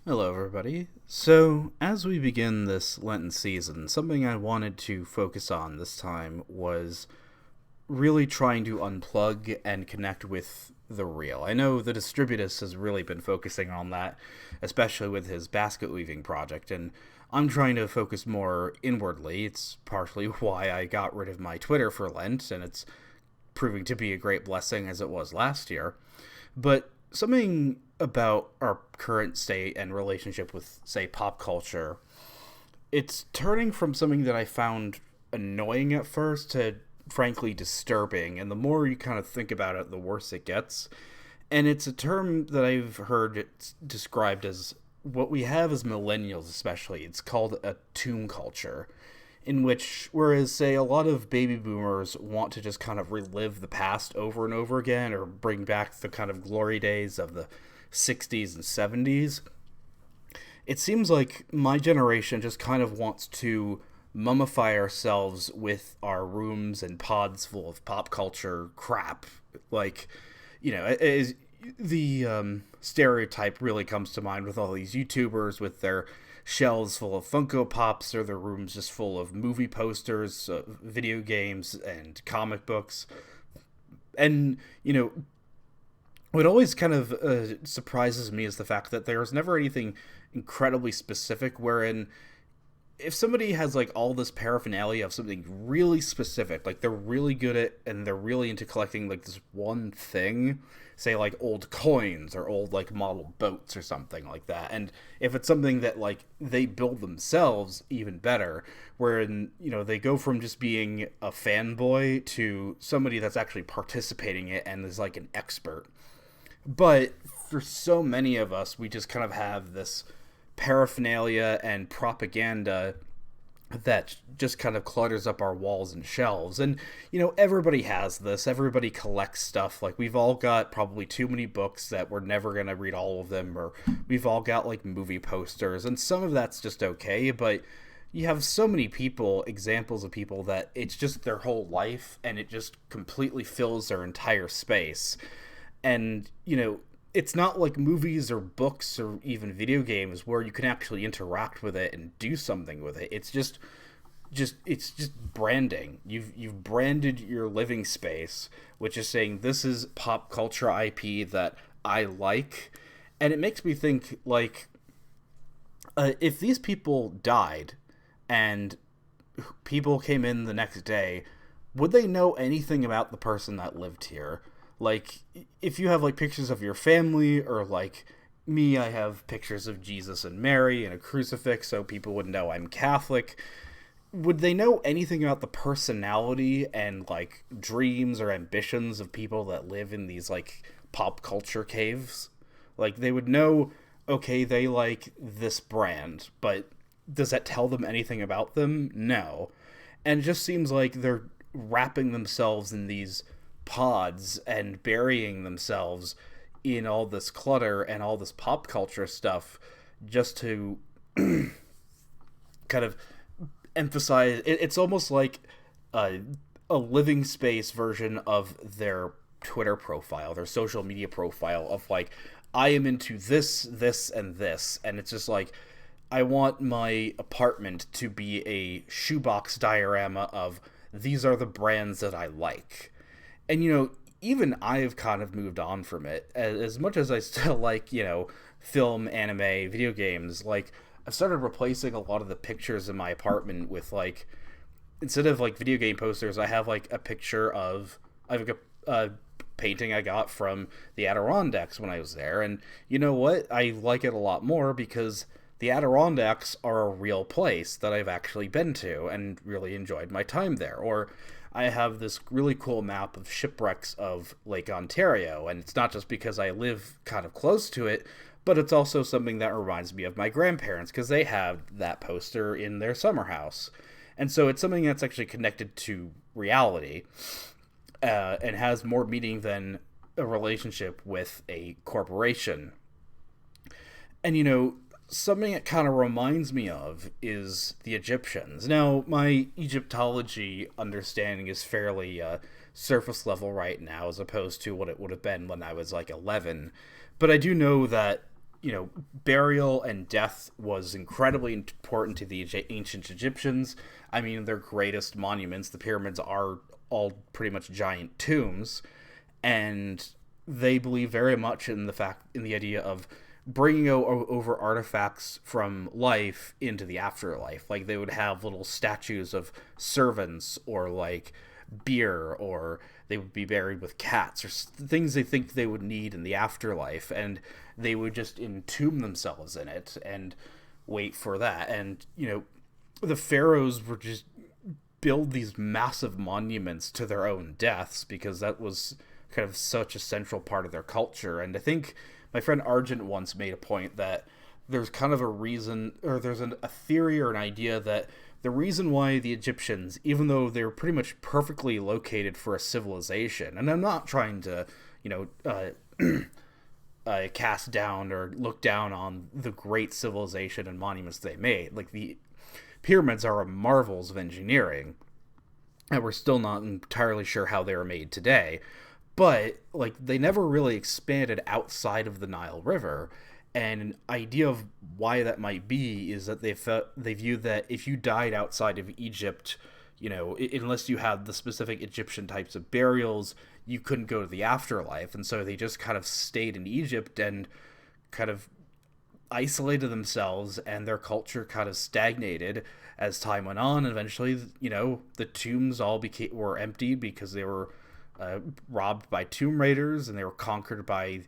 Hello, everybody. So, as we begin this Lenten season, something I wanted to focus on this time was really trying to unplug and connect with the real. I know the Distributus has really been focusing on that, especially with his basket weaving project, and I'm trying to focus more inwardly. It's partially why I got rid of my Twitter for Lent, and it's proving to be a great blessing as it was last year. But something about our current state and relationship with, say, pop culture, it's turning from something that I found annoying at first to frankly disturbing. And the more you kind of think about it, the worse it gets. And it's a term that I've heard described as what we have as millennials, especially. It's called a tomb culture, in which, whereas, say, a lot of baby boomers want to just kind of relive the past over and over again or bring back the kind of glory days of the 60s and 70s, it seems like my generation just kind of wants to mummify ourselves with our rooms and pods full of pop culture crap. Like, as the stereotype really comes to mind with all these YouTubers with their shelves full of Funko Pops or their rooms just full of movie posters, video games, and comic books. And, what always kind of surprises me is the fact that there's never anything incredibly specific wherein if somebody has like all this paraphernalia of something really specific, like they're really good at and they're really into collecting like this one thing, say like old coins or old like model boats or something like that, and if it's something that like they build themselves, even better, wherein they go from just being a fanboy to somebody that's actually participating in it and is like an expert. But for so many of us, we just kind of have this paraphernalia and propaganda that just kind of clutters up our walls and shelves. And, everybody has this. Everybody collects stuff. Like, we've all got probably too many books that we're never going to read all of them, or we've all got, like, movie posters. And some of that's just okay, but you have so many examples of people that it's just their whole life, and it just completely fills their entire space. And, it's not like movies or books or even video games where you can actually interact with it and do something with it. It's just it's just branding. You've branded your living space, which is saying this is pop culture IP that I like. And it makes me think, like, if these people died and people came in the next day, would they know anything about the person that lived here? Like, if you have like pictures of your family, or like me, I have pictures of Jesus and Mary and a crucifix so people would know I'm Catholic. Would they know anything about the personality and like dreams or ambitions of people that live in these like pop culture caves? Like, they would know, okay, they like this brand, but does that tell them anything about them? No. And it just seems like they're wrapping themselves in these pods and burying themselves in all this clutter and all this pop culture stuff just to kind of emphasize it's almost like a living space version of their Twitter profile, their social media profile of like, I am into this and this, and it's just like, I want my apartment to be a shoebox diorama of these are the brands that I like. And, even I've kind of moved on from it. As much as I still like, film, anime, video games, like, I've started replacing a lot of the pictures in my apartment with, like, instead of, like, video game posters, I have, like, a picture of, I have a painting I got from the Adirondacks when I was there. And you know what? I like it a lot more because the Adirondacks are a real place that I've actually been to and really enjoyed my time there. Or I have this really cool map of shipwrecks of Lake Ontario, and it's not just because I live kind of close to it, but it's also something that reminds me of my grandparents because they have that poster in their summer house. And so it's something that's actually connected to reality, and has more meaning than a relationship with a corporation. And, something it kind of reminds me of is the Egyptians. Now, my Egyptology understanding is fairly surface level right now, as opposed to what it would have been when I was like 11. But I do know that, burial and death was incredibly important to the ancient Egyptians. I mean, their greatest monuments, the pyramids, are all pretty much giant tombs, and they believe very much in the idea of bringing over artifacts from life into the afterlife. Like, they would have little statues of servants, or like beer, or they would be buried with cats, or things they think they would need in the afterlife, and they would just entomb themselves in it and wait for that. And the pharaohs were just build these massive monuments to their own deaths, because that was kind of such a central part of their culture. And I think my friend Argent once made a point that there's kind of a reason, or there's a theory or an idea that the reason why the Egyptians, even though they're pretty much perfectly located for a civilization, and I'm not trying to, cast down or look down on the great civilization and monuments they made. Like, the pyramids are marvels of engineering, and we're still not entirely sure how they were made today. But, like, they never really expanded outside of the Nile River. And an idea of why that might be is that they viewed that if you died outside of Egypt, unless you had the specific Egyptian types of burials, you couldn't go to the afterlife. And so they just kind of stayed in Egypt and kind of isolated themselves, and their culture kind of stagnated as time went on. And eventually, the tombs all were empty because they were robbed by tomb raiders, and they were conquered by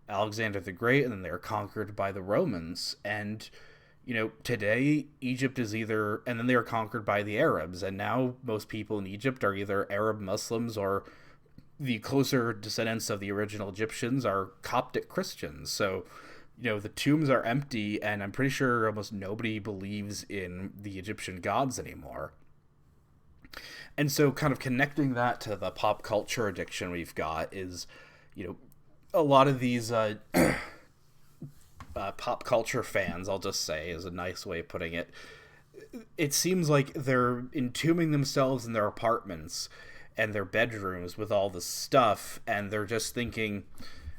Alexander the Great, and then they were conquered by the Romans. And today Egypt is either, and then they were conquered by the Arabs, and now most people in Egypt are either Arab Muslims, or the closer descendants of the original Egyptians are Coptic Christians. So the tombs are empty, and I'm pretty sure almost nobody believes in the Egyptian gods anymore. And so kind of connecting that to the pop culture addiction we've got is, a lot of these pop culture fans, I'll just say, is a nice way of putting it. It seems like they're entombing themselves in their apartments and their bedrooms with all this stuff, and they're just thinking,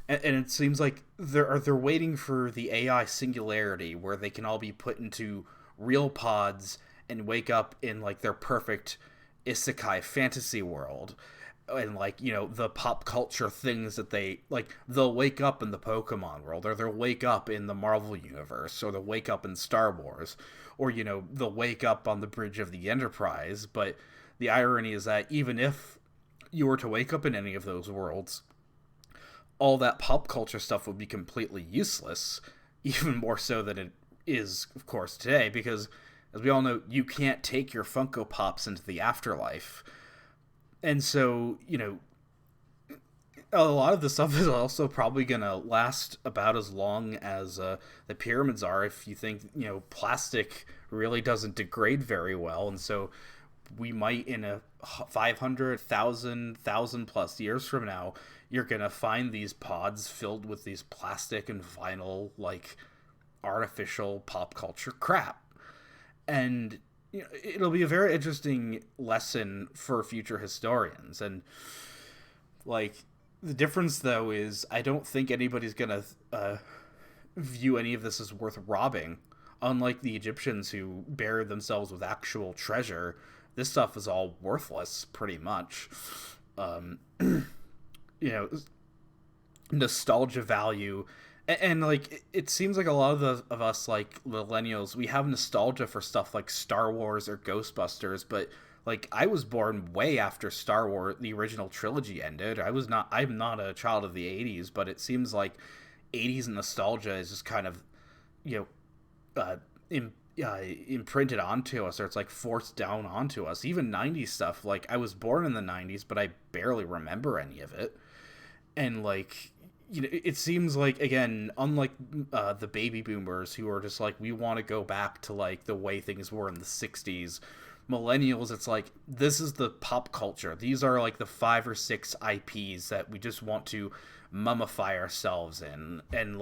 and it seems like they're waiting for the AI singularity, where they can all be put into real pods and wake up in like their perfect isekai fantasy world. And the pop culture things that they'll wake up in the Pokemon world, or they'll wake up in the Marvel universe, or they'll wake up in Star Wars, or they'll wake up on the bridge of the Enterprise. But the irony is that even if you were to wake up in any of those worlds, all that pop culture stuff would be completely useless, even more so than it is, of course, today, because as we all know, you can't take your Funko Pops into the afterlife. And so, a lot of the stuff is also probably going to last about as long as the pyramids are, if you think, plastic really doesn't degrade very well. And so we might, in a 500,000 plus years from now, you're going to find these pods filled with these plastic and vinyl, artificial pop culture crap. And it'll be a very interesting lesson for future historians. And the difference though is I don't think anybody's gonna view any of this as worth robbing. Unlike the Egyptians, who buried themselves with actual treasure, this stuff is all worthless pretty much. Nostalgia value. And it seems like a lot of us, millennials, we have nostalgia for stuff like Star Wars or Ghostbusters, but I was born way after Star Wars, the original trilogy, ended. I'm not a child of the 80s, but it seems like 80s nostalgia is just kind of, imprinted onto us, or it's forced down onto us. Even 90s stuff, I was born in the 90s, but I barely remember any of it. And it seems again, unlike the baby boomers, who are just we want to go back to the way things were in the 60s, millennials, it's this is the pop culture. These are the 5 or 6 IPs that we just want to mummify ourselves in. And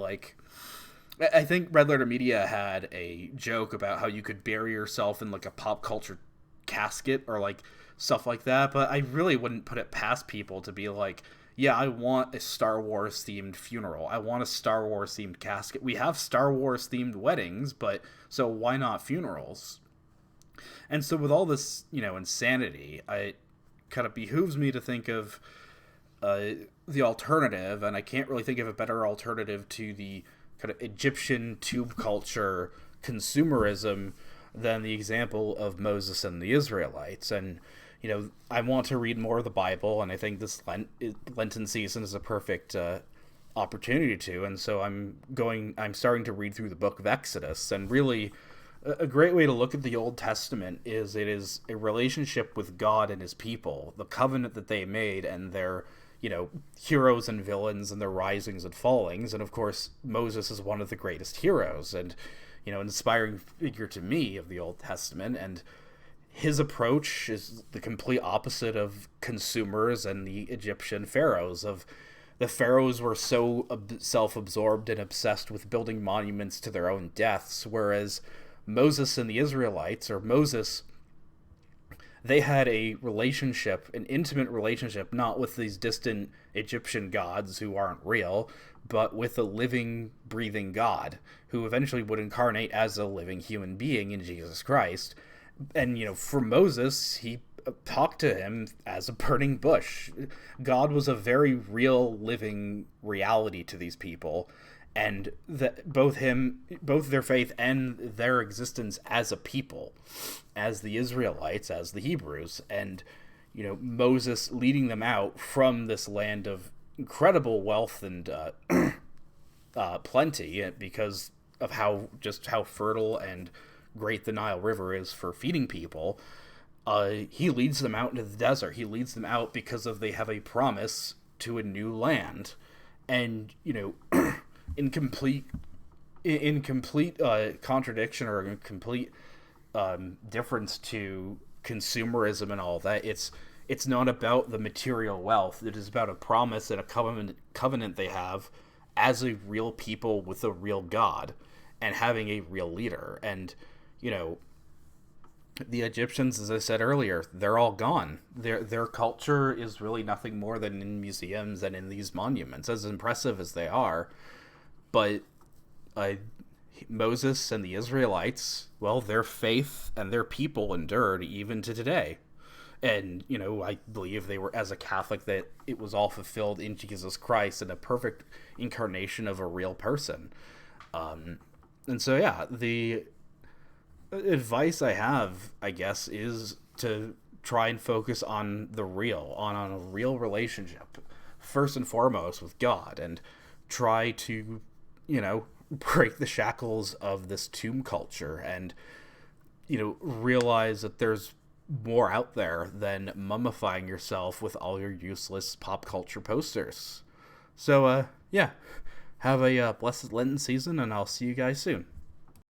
I think Red Letter Media had a joke about how you could bury yourself in a pop culture casket, or stuff like that, but I really wouldn't put it past people to be yeah, I want a Star Wars themed funeral. I want a Star Wars themed casket. We have Star Wars themed weddings, but so why not funerals? And so with all this, insanity, it kind of behooves me to think of uh, the alternative, and I can't really think of a better alternative to the kind of Egyptian tube culture consumerism than the example of Moses and the Israelites. And I want to read more of the Bible, and I think this Lenten season is a perfect opportunity to. And so I'm starting to read through the book of Exodus, and really a great way to look at the Old Testament is it is a relationship with God and his people, the covenant that they made, and their, heroes and villains and their risings and fallings. And of course, Moses is one of the greatest heroes and, inspiring figure to me of the Old Testament. And his approach is the complete opposite of consumers and the Egyptian pharaohs. Of the pharaohs were so self-absorbed and obsessed with building monuments to their own deaths, whereas Moses and the Israelites, or Moses, they had a relationship, an intimate relationship, not with these distant Egyptian gods who aren't real, but with a living, breathing God who eventually would incarnate as a living human being in Jesus Christ. And, for Moses, he talked to him as a burning bush. God was a very real, living reality to these people. And that both their faith and their existence as a people, as the Israelites, as the Hebrews, and Moses leading them out from this land of incredible wealth and plenty, because of how fertile and great the Nile River is for feeding people. He leads them out into the desert. He leads them out because they have a promise to a new land, and in complete contradiction, or in complete difference to consumerism and all that. It's not about the material wealth. It is about a promise and a covenant they have as a real people with a real God and having a real leader. And the Egyptians, as I said earlier, they're all gone. Their culture is really nothing more than in museums and in these monuments, as impressive as they are. But Moses and the Israelites, well, their faith and their people endured even to today. And, I believe they were, as a Catholic, that it was all fulfilled in Jesus Christ and a perfect incarnation of a real person. And so, yeah, the advice I have, I guess, is to try and focus on the real, on a real relationship, first and foremost with God, and try to break the shackles of this tomb culture and, realize that there's more out there than mummifying yourself with all your useless pop culture posters. So, yeah, have a blessed Lenten season, and I'll see you guys soon.